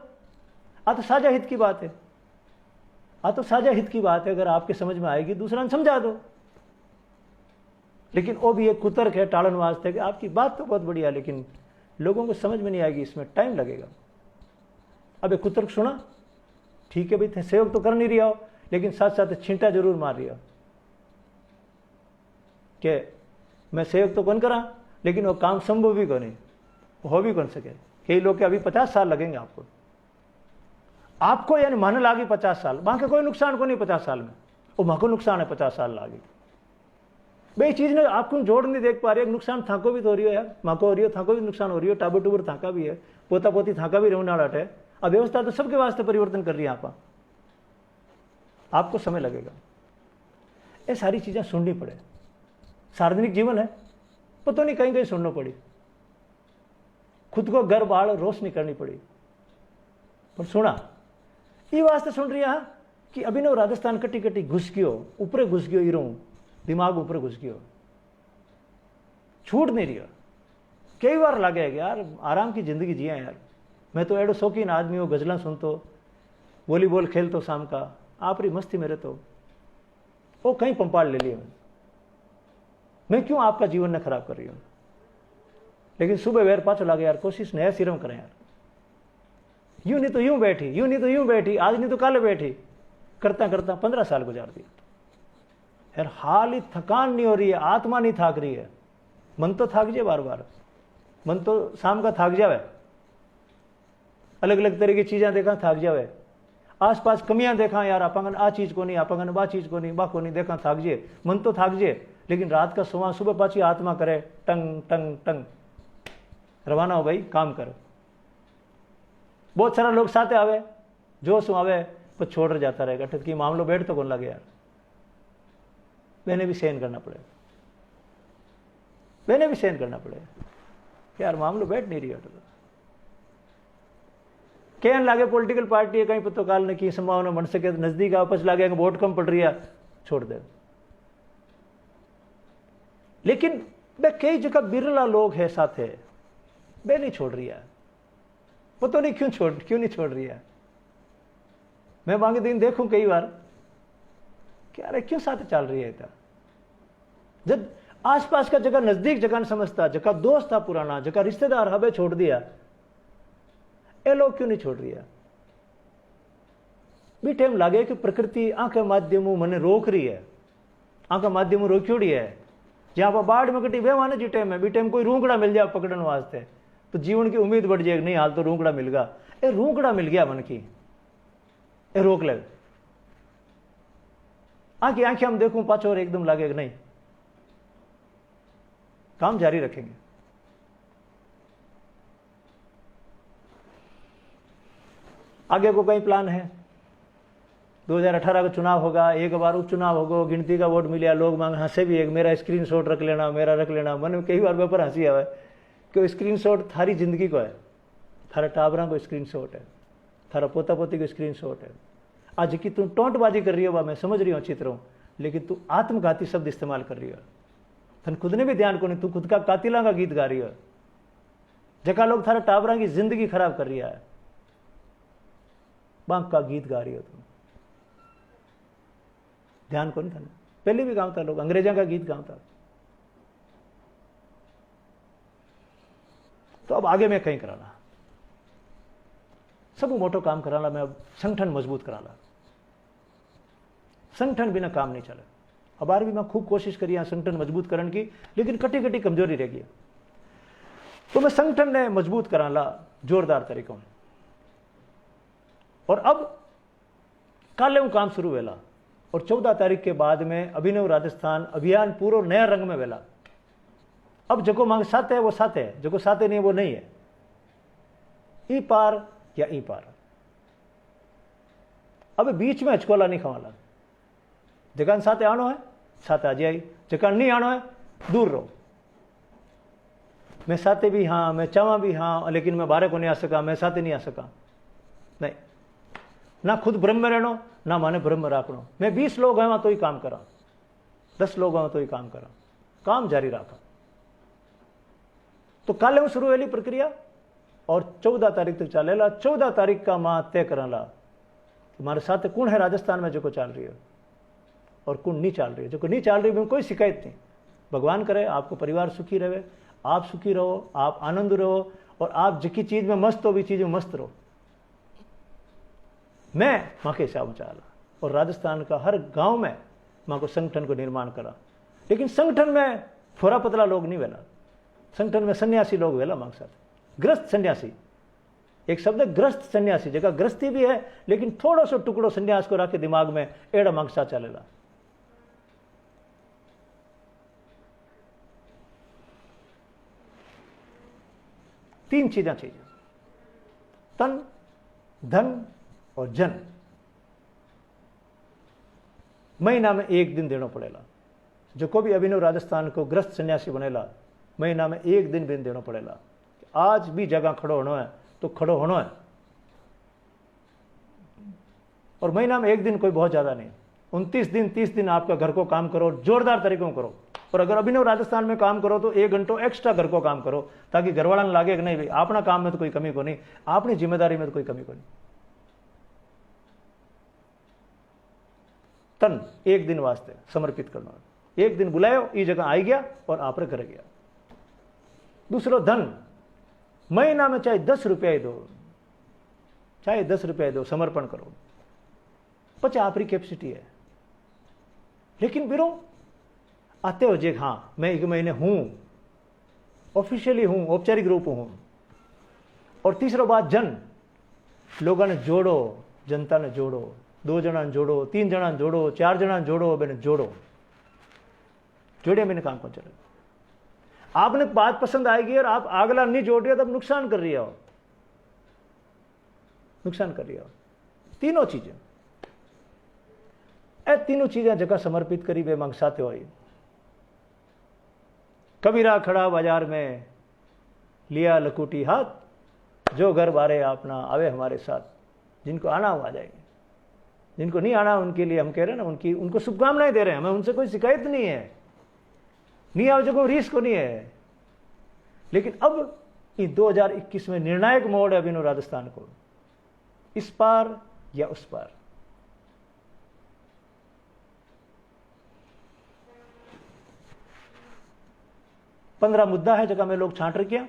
आ तो साझा हित की बात है, आ तो साझा हित की बात है, अगर आपके समझ में आएगी दूसरा ने समझा दो। लेकिन वो भी एक कुतर्क है टालन वास्ते कि आपकी बात तो बहुत बढ़िया लेकिन लोगों को समझ में नहीं आएगी, इसमें टाइम लगेगा। अब एक कुतर्क सुना ठीक है भाई सहयोग तो कर नहीं रही हो, लेकिन साथ साथ छींटा जरूर मार रही है कि मैं सेवक तो कौन करा, लेकिन वो काम संभव भी कौन हो भी कौन सके। कई लोग के अभी 50 साल लगेंगे आपको यानी मन लागी 50 साल, वहां के कोई नुकसान को नहीं 50 साल में, वो वहां को नुकसान है 50 साल लागी। भाई चीज ने आपको जोड़ नहीं देख पा रही है, नुकसान थाको भी तो हो रही हो यार, माँ को हो रही हो, थाको भी नुकसान हो रही हो, टाबर टूबर थाका भी है, पोता पोती थाका भी रहने वाला है। अब व्यवस्था तो सबके वास्ते परिवर्तन कर रही है आपको समय लगेगा, ये सारी चीजें सुननी पड़े। सार्वजनिक जीवन है, पता नहीं कहीं कहीं सुनना पड़ी, खुद को घर बाहर रोशनी करनी पड़ी, पर सुना ये वास्ते सुन रही है कि अभिनव राजस्थान कटी कटी घुस गयो, ऊपर घुस गयो, इरो दिमाग ऊपर घुस गयो, छूट नहीं रही। कई बार लगे यार आराम की जिंदगी जिया यार, मैं तो एडो शौकीन आदमी हूँ, गजला सुनतो, वॉलीबॉल खेलतो शाम का, आप री मस्ती मेरे तो वो कहीं पंपाड़ ले लिया, मैं क्यों आपका जीवन न खराब कर रही हूं। लेकिन सुबह वेर पाछो लागे यार, कोशिश नया सिरम करें यार, यूं नहीं तो यूं बैठी, यूं नहीं तो यूं बैठी, आज नहीं तो कल बैठी, करता करता 15 साल गुजार दिया यार। हाल ही थकान नहीं हो रही है, आत्मा नहीं थक रही है, मन तो थक जाए, बार बार मन तो शाम का थक जावे, अलग अलग तरह की चीजें देखा थक जावे, आसपास कमियां देखा यार, अपंगन आ चीज को नहीं, अपंगन बा चीज को नहीं, बा को नहीं देखा थक जाए, मन तो थक जाए। लेकिन रात का सोवा सुबह पाची आत्मा करे टंग टंग टंग, रवाना हो भाई काम कर। बहुत सारा लोग साथे आवे, जोश आवे पर छोड़ जाता रहेगा, कि मामलो बैठ तो कौन लगे यार, मैंने भी सहन करना पड़े, मैंने भी सहन करना पड़े यार, मामलो बैठ नहीं रही। कहने लागे पॉलिटिकल पार्टी है, कहीं पतो काल ने की संभावना बन सके, तो नजदीक आपस लागे वोट कम पड़ रही है, छोड़ दे। लेकिन वे कई जगह बिरला लोग है साथ है, वे नहीं छोड़ रही है, पता नहीं क्यों नहीं छोड़ रही है। मैं बाकी दिन देखूं कई बार क्या अरे क्यों साथ चल रही है, जब आसपास का जगह नजदीक जगह न समझता, जगह दोस्त था पुराना, जगह रिश्तेदार हबे छोड़ दिया, ये लोग क्यों नहीं छोड़ रही है। भी टाइम लागे कि प्रकृति आंखें माध्यमों मने रोक रही है, आंखें माध्यमों रोक्योड़ी है, जहां पर बाढ़ में कटी वे माने जी टाइम है, भी टाइम कोई रूंकड़ा मिल जाए पकड़ने वास्ते तो जीवन की उम्मीद बढ़ जाएगी, नहीं हाल तो रूंकड़ा मिल गया, ये रूंकड़ा मिल गया मन की, ये रोक ले आंखें आंखें हम देखूं पाछो और एकदम लागे नहीं, काम जारी रखेंगे। आगे को कई प्लान है, 2018 का चुनाव होगा, एक बार उपचुनाव होगा, गिनती का वोट मिला, लोग मांग हंसे भी, एक मेरा स्क्रीनशॉट रख लेना, मेरा रख लेना। मन में कई बार पेपर हंसी आवे कि स्क्रीनशॉट थारी जिंदगी को है, थारा टाबरा को स्क्रीनशॉट है, थारा पोता पोती को स्क्रीनशॉट है। आज की तू टोंटबाजी कर रही हो, मैं समझ रही हूँ अच्छी तरह, लेकिन तू आत्मघाती शब्द इस्तेमाल कर रही हो, थन खुद ने भी ध्यान को नहीं, तू खुद का कातिला का गीत गा रही हो, जगह लोग थारा टाबरा की जिंदगी खराब कर रही है, बांक का गीत गा रही हो तुम, ध्यान को नहीं था। पहले भी गाता लोग अंग्रेजा का गीत गाता, तो अब आगे मैं कहीं कराला, सब मोटो काम कराला, मैं अब संगठन मजबूत कराला, संगठन बिना काम नहीं चले। अब बार भी मैं खूब कोशिश करी संगठन मजबूत करने की, लेकिन कटी कटी कमजोरी रह गई, तो मैं संगठन ने मजबूत कराला जोरदार तरीकों। और अब काले वो काम शुरू वेला, और 14 तारीख के बाद में अभिनव राजस्थान अभियान पूरा नया रंग में वेला। अब जो मांग साथ है वो साथ है, जो साथ नहीं है वो नहीं है, ई पार या ई पार। अब बीच में हचकोला नहीं खवाला, जगह साथ आनो है साथ आ जाए, जगह नहीं आनो है दूर रहो। मैं साथे भी हाँ, मैं चावा भी हाँ, लेकिन मैं बाहर को नहीं आ सका, मैं साथे नहीं आ सका, नहीं ना खुद ब्रह्म में रहना, ना माने ब्रह्म राखना। मैं 20 लोग हैं वहां तो ही काम करा, 10 लोग हैं तो ही काम करा, काम जारी रखा। तो कल शुरू वेली प्रक्रिया और 14 तारीख तक चलेला। 14 तारीख का माह तय करला तुम्हारे साथ कौन है राजस्थान में जो चल रही है और कौन नहीं चल रही है। जो नहीं चल रही है कोई शिकायत नहीं, भगवान करे आपको परिवार सुखी रहे, आप सुखी रहो, आप आनंद रहो, और आप जिकी चीज में मस्त हो भी चीज में मस्त रहो। मैं मां के हिसाब चाला, और राजस्थान का हर गांव में मां को संगठन को निर्माण करा। लेकिन संगठन में थोड़ा पतला लोग नहीं वेला, संगठन में सन्यासी लोग वेला मांग साथ, ग्रस्त सन्यासी। एक शब्द ग्रस्त सन्यासी, जगह ग्रस्ती भी है लेकिन थोड़ा सा टुकड़ो सन्यास को रखे दिमाग में, एड़ा मांग साथ चलेला। तीन चीजें चाहिए, तन, धन और जन। महीना में एक दिन देना पड़ेगा। जो को भी अभिनव राजस्थान को ग्रस्त सन्यासी बनेला, महीना में एक दिन देना पड़ेगा। आज भी जगह खड़ो होना है तो खड़ो होना है, और महीना में एक दिन कोई बहुत ज्यादा नहीं, 29 दिन 30 दिन आपका घर को काम करो, जोरदार तरीकों करो। और अगर अभिनव राजस्थान में काम करो तो 1 घंटो एक्स्ट्रा घर को काम करो, ताकि घरवाला ने लागे कि नहीं भाई अपना काम में तो कोई कमी को नहीं, अपनी जिम्मेदारी में तो कोई कमी को नहीं। तन एक दिन वास्ते समर्पित करना, एक दिन बुलायो, ये जगह आई गया और आप रे घर गया। दूसरो धन, महीना में चाहे 10 रुपया ही दो, चाहे 10 रुपया ही दो, समर्पण करो। पच आपकी कैपेसिटी है, लेकिन बिरो आते हो जे हाँ मैं 1 महीने हूं, ऑफिशियली हूं, औपचारिक रूप हूं। और तीसरा बात जन, लोगों ने जोड़ो, जनता ने जोड़ो, 2 जना जोड़ो, 3 जना जोड़ो, 4 जना जोड़ो, मैंने जोड़ो, जोड़े मैंने काम कौन चले। आपने बात पसंद आएगी और आप अगला नहीं जोड़ रहे, तब नुकसान कर रही हो, नुकसान कर रही हो। तीनों चीजें, ए तीनों चीजें जगह समर्पित करी वे मंगसाते हो। कबीरा खड़ा बाजार में, लिया लकुटी हाथ, जो घर बारे अपना आवे हमारे साथ। जिनको आना हो आ जाएंगे, जिनको नहीं आना उनके लिए हम कह रहे हैं ना, उनको शुभकामनाएं दे रहे हैं। हमें उनसे कोई शिकायत नहीं है, नहीं आओ जो रीस को नहीं है। लेकिन अब ये 2021 में निर्णायक मोड़ है अभिनव राजस्थान को, इस पार या उस पार। पंद्रह मुद्दा है जगह में लोग छांट रखिया,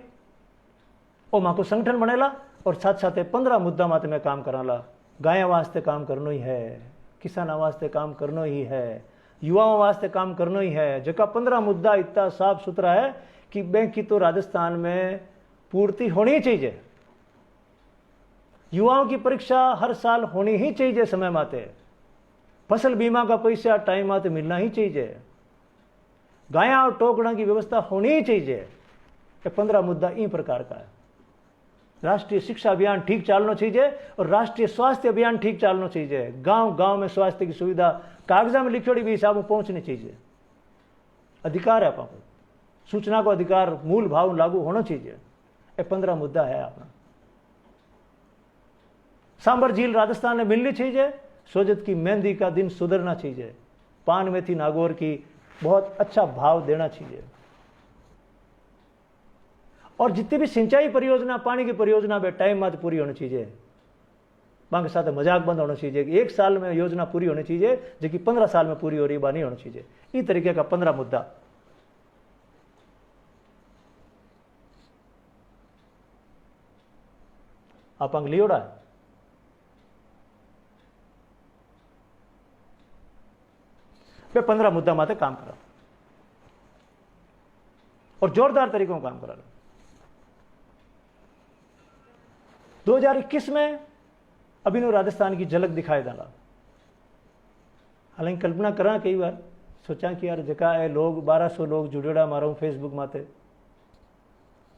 और मां को संगठन बनेला, और साथ साथ 15 मुद्दा माते में काम कराला। गायों वास्ते काम करना ही है, किसानों वास्ते काम करना ही है, युवाओं वास्ते काम करना ही है। जगह 15 मुद्दा इतना साफ सुथरा है कि बैंक की तो राजस्थान में पूर्ति होनी ही चाहिए। युवाओं की परीक्षा हर साल होनी ही चाहिए समय माते, फसल बीमा का पैसा टाइम माते मिलना ही चाहिए, गाया और टोकड़ा की व्यवस्था होनी ही चाहिए। ये 15 मुद्दा इन प्रकार का है। राष्ट्रीय शिक्षा अभियान ठीक चालना चाहिए, और राष्ट्रीय स्वास्थ्य अभियान ठीक चालना चाहिए। गांव गांव में स्वास्थ्य की सुविधा कागजा में लिखोड़ी भी हिसाब में पहुंचनी चाहिए। अधिकार है अपना, सूचना को अधिकार मूल भाव लागू होना चाहिए। ये 15 मुद्दा है अपना। सांबर झील राजस्थान में मिलनी चाहिए। सोजत की मेहंदी का दिन सुधरना चाहिए। पान मेथी नागौर की बहुत अच्छा भाव देना चाहिए। और जितनी भी सिंचाई परियोजना, पानी की परियोजना बे टाइम में पूरी होनी चाहिए। मांग के साथ मजाक बंद होना चाहिए कि 1 साल में योजना पूरी होनी चाहिए, जो कि 15 साल में पूरी हो रही बात नहीं होनी चाहिए। इस तरीके का 15 मुद्दा। आप अंग लियोड़ा है, वे 15 मुद्दा माते काम करा, और जोरदार तरीकों काम करा। 2021 में अभिनव राजस्थान की झलक दिखाई देना। हालांकि कल्पना करा कई बार, सोचा कि यार जगह है लोग 1200 लोग जुड़ेड़ा मारा हूं फेसबुक माते,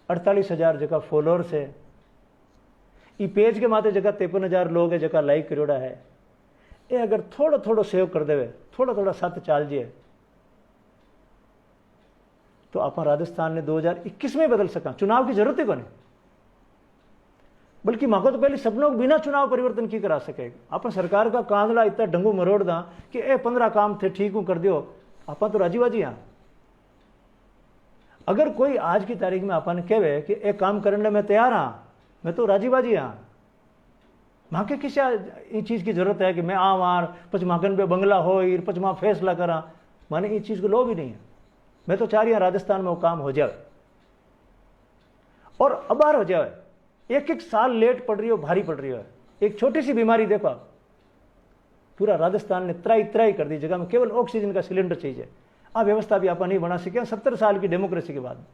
48,000 जगह फॉलोअर्स है। ई पेज के माते जगह 53,000 लोग है जगह लाइक करोड़ा है। ये अगर थोड़ा थोड़ा सेव कर देवे, थोड़ा थोड़ा साथ चाल जिए, तो आप राजस्थान ने 2021 में बदल सका। चुनाव की जरूरत ही को नहीं, बल्कि माको तो पहले सब लोग बिना चुनाव परिवर्तन की करा सके। आप सरकार का कांदला इतना डंगू मरोड़ दा कि 15 काम थे ठीक हूं कर दियो, आप तो राजीबाजी। हाँ, अगर कोई आज की तारीख में आपने कहे कि एक काम करने में तैयार हाँ, मैं तो राजीबाजी। हाँ, मां के किस चीज की जरूरत है कि मैं आवार पच माकन पे बंगला हो पच मां फैसला करा, माने इस चीज को लो भी नहीं है। मैं तो चाह रही राजस्थान में वो काम हो जाए, और अबार हो जाए। एक एक साल लेट पड़ रही हो, भारी पड़ रही हो। एक छोटी सी बीमारी देखो आप, पूरा राजस्थान ने त्राई त्राई कर दी जगह में केवल ऑक्सीजन का सिलेंडर चाहिए। आ व्यवस्था भी आप नहीं बना सके 70 साल की डेमोक्रेसी के बाद।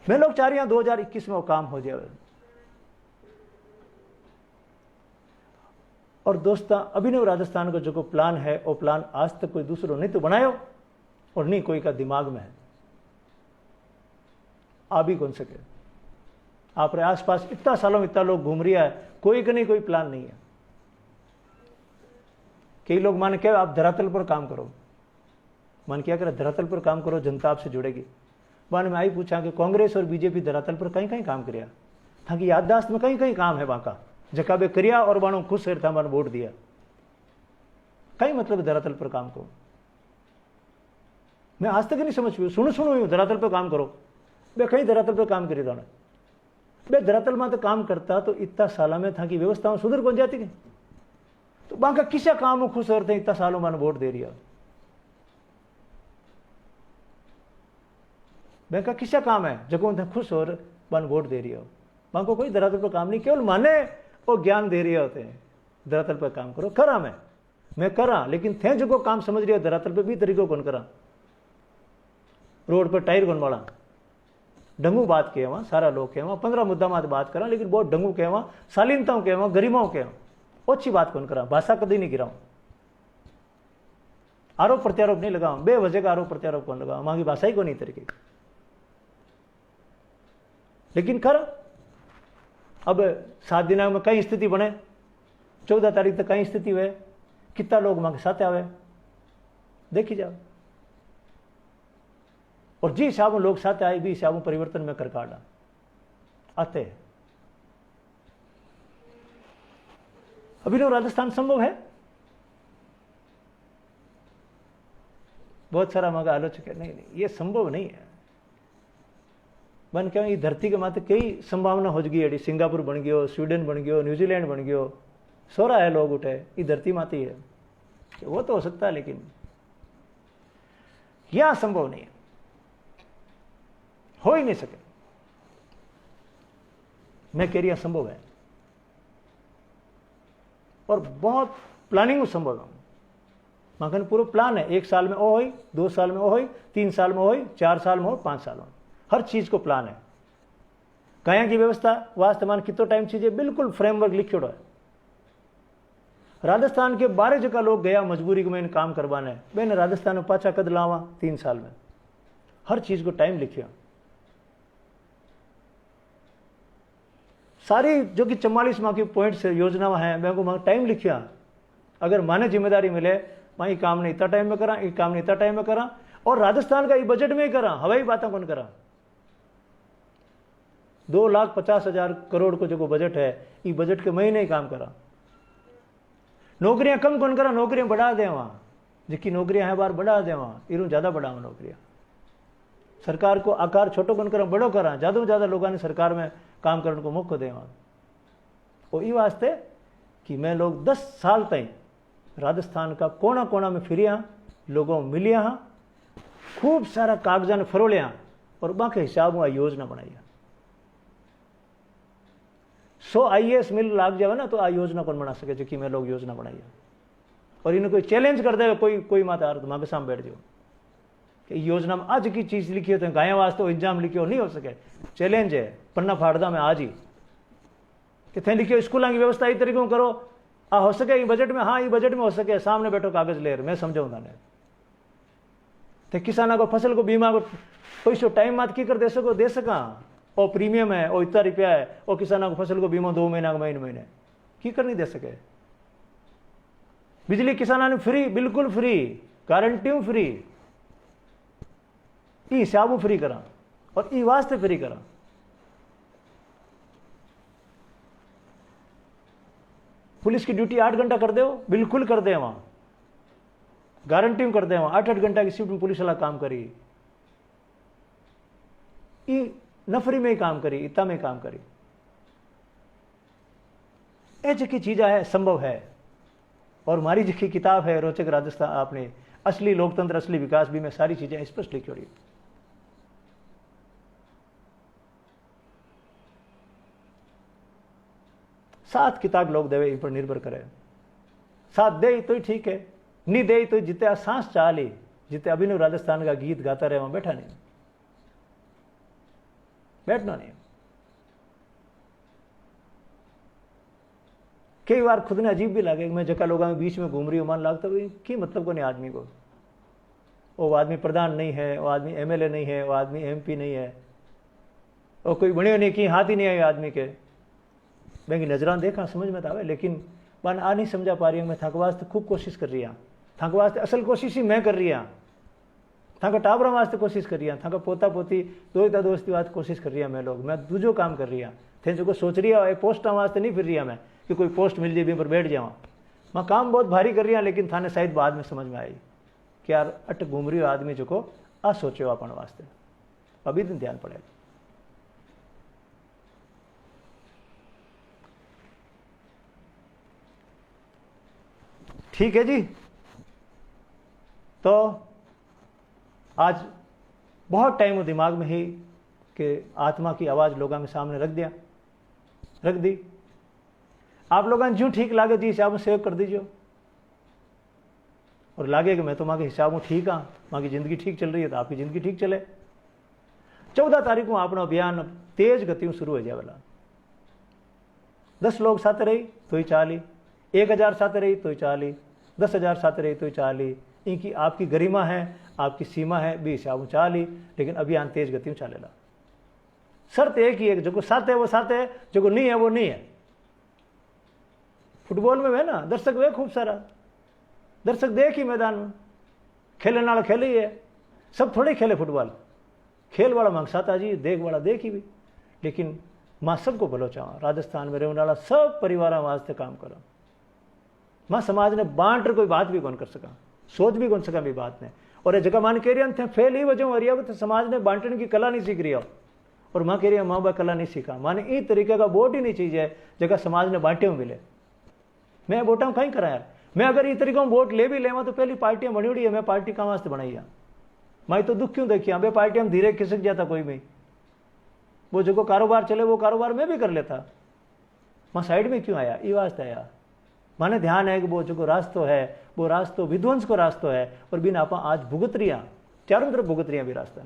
मैं लोग चाह रही हूं 2021 में वो काम हो जाए। और दोस्तों अभिनव राजस्थान का जो प्लान है वो प्लान आज तक कोई दूसरों नहीं तो बनायो और नहीं कोई का दिमाग में है। आ भी कौन सके आप आसपास इतना सालों में इतना लोग घूम रहा है, कोई का नहीं कोई प्लान नहीं है। कई लोग मान के आप धरातल पर काम करो, मन क्या करे धरातल पर काम करो जनता आपसे जुड़ेगी। मान में आई पूछा कि कांग्रेस और बीजेपी धरातल पर कहीं कहीं काम करिया था कि याददाश्त में कहीं कहीं काम है वहां का जकाबे करिया और बानो खुश था मान वोट दिया। कई मतलब धरातल पर काम को मैं आज तक नहीं समझ पाई। सुनो धरातल पर काम करो बे कहीं धरातल पर काम करी था बे धरातल में तो काम करता तो इतना साल में था कि व्यवस्थाओं सुधर कौन जाती तो वहां का किसा काम खुश होते इतना सालों मान वोट दे रही है। बैंक का किसा काम है जगह खुश हो वन वोट दे रही हो। वहां को कोई धरातल पर काम नहीं, केवल माने और ज्ञान दे रहे होते हैं धरातल पर काम करो। करा मैं करा लेकिन थे जो काम समझ रही हो धरातल पर भी तरीकों कौन करा। रोड पर टायर कौन वाला डंगू बात के वहां सारा लोग के वहां 15 मुद्दा मात बात करा लेकिन बहुत डंगू के वहां शालीनताओं के वहां गरीमाओं के वहां अच्छी बात कौन करा। भाषा कभी नहीं गिराऊं, आरोप प्रत्यारोप नहीं लगाऊं, बेवजह का आरोप प्रत्यारोप कौन लगाऊं, वहां की भाषा ही को नहीं तरीके। लेकिन कर अब 7 दिनांक में कई स्थिति बने 14 तारीख तक कई स्थिति हुए कितना लोग वहां के साथ आवे देखी जाओ। और जी हिसाब में लोग साथ आए भी हिसाब में परिवर्तन में कर काटा आते हैं। अभिनव राजस्थान संभव है। बहुत सारा मगा आलोचक है नहीं ये संभव नहीं है। बन क्या ये धरती के माथे कई संभावना हो गई है। सिंगापुर बन गयो, स्वीडन बन गयो, न्यूजीलैंड बन गयो, सोरा है लोग उठे ये धरती माथे है वो तो हो सकता है लेकिन यह संभव नहीं है, हो ही नहीं सके। मैं कह रही संभव है और बहुत प्लानिंग संभव है। मगर पूरा प्लान है 1 साल में ओ हो 2 साल में ओ हो 3 साल में ओ हो 4 साल में हो 5 साल में हर चीज को प्लान है। कया की व्यवस्था वास्तमान कितो टाइम चीजें बिल्कुल फ्रेमवर्क लिखियोड़ो है। राजस्थान के 12 जगह लोग गया मजबूरी में काम करवाने मैंने राजस्थान में पाछा कद लावा 3 साल में हर चीज को टाइम लिखिया। सारी जो कि 44 माह की पॉइंट्स योजना है मैं को टाइम लिखिया। अगर माने जिम्मेदारी मिले वहीं काम नहीं इतना टाइम में करा ये काम नहीं इतना टाइम में करा और राजस्थान का ये बजट में ही करा हवाई बातें कौन करा। 2,50,000 करोड़ को जो बजट है ये बजट के महीने ही काम करा। नौकरियां कम कौन करा नौकरियां बढ़ा दे वहां जिसकी नौकरियां हैं बार बढ़ा दे वहां इरू ज्यादा बढ़ावा नौकरियां। सरकार को आकार छोटो कौन करा बड़ो करा ज्यादा लोगों ने सरकार में काम करने को मौका दे वहां। और ये वास्ते कि मैं लोग 10 साल तक राजस्थान का कोना कोना में फिरिया लोगों मिलिया खूब सारा कागजा ने फरोलिया और बाकी हिसाब में योजना बनाई। 100 IAS मिल लाग जाए ना तो आ योजना कौन बना सके जो कि मैं लोग योजना बनाई। और इन्हें कोई चैलेंज कर दे कोई माता यार मांगे सामने बैठ जाओ कि योजना में आज की चीज लिखी हो तो गाय वास्ते इंजाम लिखियो नहीं हो सके। चैलेंज है पन्ना फाड़दा में आज ही कि थे लिखियो स्कूलों की व्यवस्था इस तरीके करो आ हो सके ये बजट में। हाँ ये बजट में हो सके सामने बैठो कागज ले मैं समझाऊंगा ने तो किसानों को फसल को बीमा को पैसो टाइम मात की कर दे सका और प्रीमियम है और इतना रुपया है और किसानों को फसल को बीमा 2 महीना महीने की कर नहीं दे सके। बिजली किसानों ने फ्री बिल्कुल फ्री गारंटी फ्री हिसाब फ्री करा और ई वास्ते फ्री करा। पुलिस की ड्यूटी 8 घंटा कर दे बिल्कुल कर दे वहां गारंटी कर दे वहां 8-8 घंटा की शिफ्ट में पुलिस वाला काम करी नफरी में ही काम करी इतना में काम करी। ऐसी की चीजा है संभव है। और हमारी जिसकी किताब है रोचक राजस्थान आपने असली लोकतंत्र असली विकास भी में सारी चीजें स्पष्ट लिखी हुई। सात किताब लोग देवे इन पर निर्भर करे साथ दे तो ही ठीक है, नहीं दे तो जिते सांस चाह ली, जिते अभिनव राजस्थान का गीत गाता रहे वहां बैठा नहीं, बैठना नहीं। कई बार खुद ने अजीब भी लगे, मैं जका लोगों के बीच में घूम रही हूं, मान लगता है कि मतलब को नहीं आदमी को, वो आदमी प्रधान नहीं है, वो आदमी एमएलए नहीं है, वो आदमी एमपी नहीं है, और कोई बने नहीं की हाथ ही नहीं आए आदमी के, मैं नजरान देखा समझ में आवे, लेकिन बन आ नहीं समझा पा रही हूँ। मैं थक वास्ते खूब कोशिश कर रही हूँ, थक वास्ते असल कोशिश ही मैं कर रही हूँ, थक टाबरा वास्ते कोशिश कर रही हूँ, थक पोता पोती दोस्ता दोस्ती वास्ते कोशिश कर रही हूँ, मैं दूजो काम कर रही हूँ। थे जो सोच रही है पोस्टा वास्ते नहीं फिर रही हूँ मैं कि कोई पोस्ट मिल जाए पर बैठ जाऊँ, मैं काम बहुत भारी कर रही हूँ, लेकिन थाने शायद बाद में समझ में आई कि यार अट घूम रही हो आदमी जो को आ सोचो अपन वास्ते, अभी दिन ध्यान पड़ेगा। ठीक है जी, तो आज बहुत टाइम वो दिमाग में ही कि आत्मा की आवाज़ लोगों में सामने रख दी। आप लोगों ने जो ठीक लागे जी हिसाब में सेव कर दीजिए, और लागे कि मैं तो माँ के हिसाब में ठीक हाँ, माँ की ज़िंदगी ठीक चल रही है तो आपकी ज़िंदगी ठीक चले। 14 तारीख को अपना अभियान तेज गति में शुरू हो जाए वाला। 10 लोग साथ रही तो ही 40, 1000 साथ रही तो ही 40, 10,000 साथ रही तो ही 40, इनकी आपकी गरिमा है, आपकी सीमा है भी हिसाब में 40, लेकिन अभियान तेज गति में चलेगा। शर्त एक ही है, जो साथ है वो साथ है, जो नहीं है वो नहीं है। फुटबॉल में है ना, दर्शक वे खूब सारा दर्शक देख ही मैदान में खेलने वाला खेले ही है, सब थोड़े खेले फुटबॉल, खेल वाला मकसद आ जी, देख वाला देख ही भी, लेकिन माँ सबको भलो चाह, राजस्थान में रहने वाला सब परिवार वास्ते काम करो। माँ समाज ने बांट कोई बात भी कौन कर सका, सोच भी कौन सका भी बात ने, और ये जगह मान कह रही थे फेल ही वजह हरिया तो समाज ने बांटने की कला नहीं सीख रही हो, और माँ कह रही है माँ बा कला नहीं सीखा, माने इस तरीके का वोट ही नहीं चाहिए जगह समाज ने बांटे हुए मिले। मैं वोटा कहीं करा यार, मैं अगर इस तरीके वोट ले भी लेवा तो पहली पार्टियां बनी हुई है, मैं पार्टी कहाँ वास्ते बनाई है, मैं तो दुख क्यों देखिए, बे पार्टियां धीरे खिसक जाता कोई भी, वो जो कारोबार चले वो कारोबार मैं भी कर लेता, मैं साइड में क्यों आया, ये वास्ते आया। माने ध्यान है कि वो जो रास्तो है वो रास्तो विध्वंस को रास्तो है, और बिना आप आज भुगत रिया, चारों तरफ भुगत रिया भी रास्ता।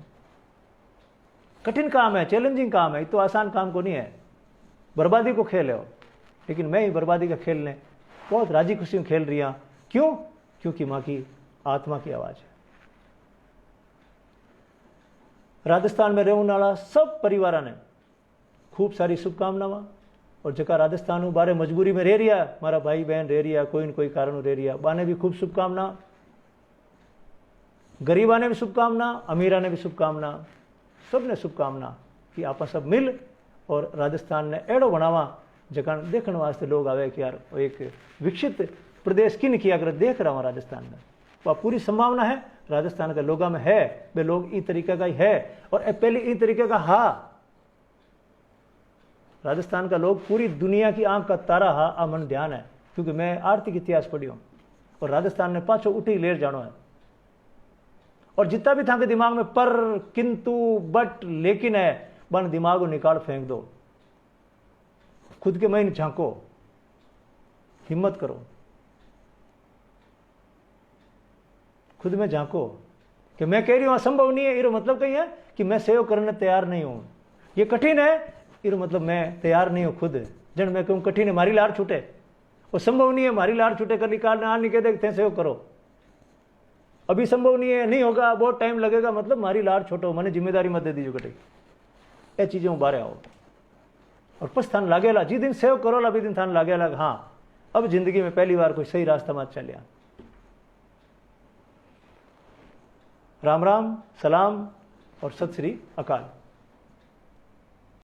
कठिन काम है, चैलेंजिंग काम है, तो आसान काम को नहीं है, बर्बादी को खेल हो, लेकिन मैं ही बर्बादी का खेल ने बहुत राजी खुशी में खेल रही हूं। क्यों? क्योंकि माँ की आत्मा की आवाज है। राजस्थान में रहने वाला सब परिवार ने खूब सारी शुभकामनाएं, और जका राजस्थान बारे मजबूरी में रह रिया, मारा भाई बहन रह रिया, कोई न कोई कारण रह रिया, बाने भी खूब शुभकामना, गरीबा ने भी शुभकामना, अमीरा ने भी शुभकामना, सबने शुभकामना कि आप सब मिल और राजस्थान ने एड़ो बनावा जगह देखने वास्ते लोग आवे कि यार एक विकसित प्रदेश किन किया अगर देख रहा हूँ राजस्थान में, वह पूरी संभावना है राजस्थान के लोगों में है, वे लोग इस तरीके का ही है, और पहले इस तरीके का हा राजस्थान का लोग पूरी दुनिया की आंख का तारा हा अमन ध्यान है, क्योंकि मैं आर्थिक इतिहास पढ़ी हूँ, और राजस्थान ने पाछो उठी लेर जानो है, और जितना भी था के दिमाग में पर किंतु बट लेकिन है, बन दिमाग को निकाल फेंक दो, खुद के में झांको, हिम्मत करो, खुद में झांको कि मैं कह रही हूं असंभव नहीं है, ये मतलब कहीं है कि मैं सेव करने तैयार नहीं हूं, ये कठिन है, ये मतलब मैं तैयार नहीं हूं खुद, जन मैं कहूं कठिन है मारी लार छूटे, वो संभव नहीं है मारी लार छूटे कर निकाल ना नहीं कह देखते सेव करो, अभी संभव नहीं है, नहीं होगा, बहुत टाइम लगेगा, मतलब मारी लार छोटो, मैंने जिम्मेदारी मत दे दीजिए कटे, ये चीजें बारे आओ, और पछतान लागेला जी दिन सेव करो अभी दिन थान लागेला हाँ अब जिंदगी में पहली बार कोई सही रास्ता मत चलिया। राम राम, सलाम और सत श्री अकाल।